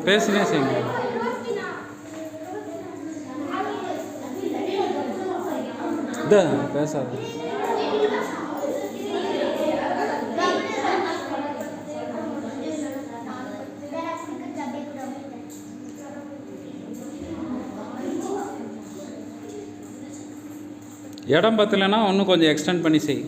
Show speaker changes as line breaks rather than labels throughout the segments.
பேசினே செய்யுங்க. பேசாது. இடம் பத்தலைன்னா இன்னும் கொஞ்சம் எக்ஸ்டெண்ட் பண்ணி செய்.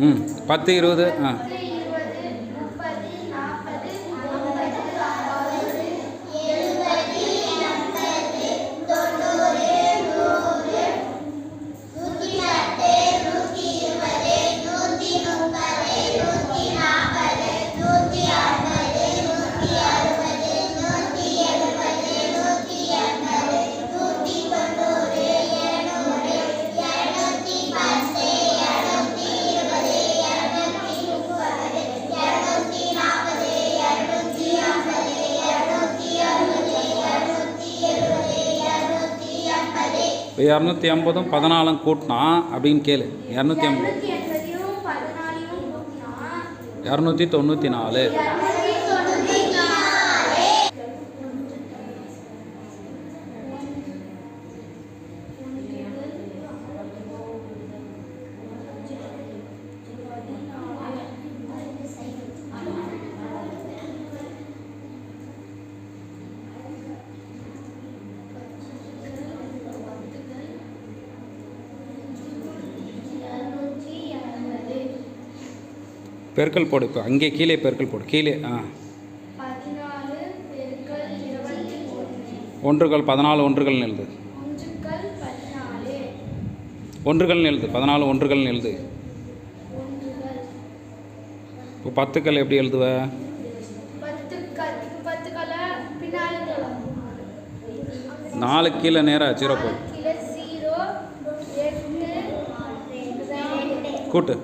ம் 10 20 இப்போ 250 14 கூட்டினா அப்படின்னு கேளு. 280 294. பெருக்கல் போடு. இப்போ அங்கே கீழே பெருக்கல் போடு. கீழே 1 14 ஒன்றுகள் எழுது. 1 எழுது. 14 1 எழுது. இப்போ 10 எப்படி எழுதுவ? 4 கீழே நேராக 0 போடு. கூட்டு.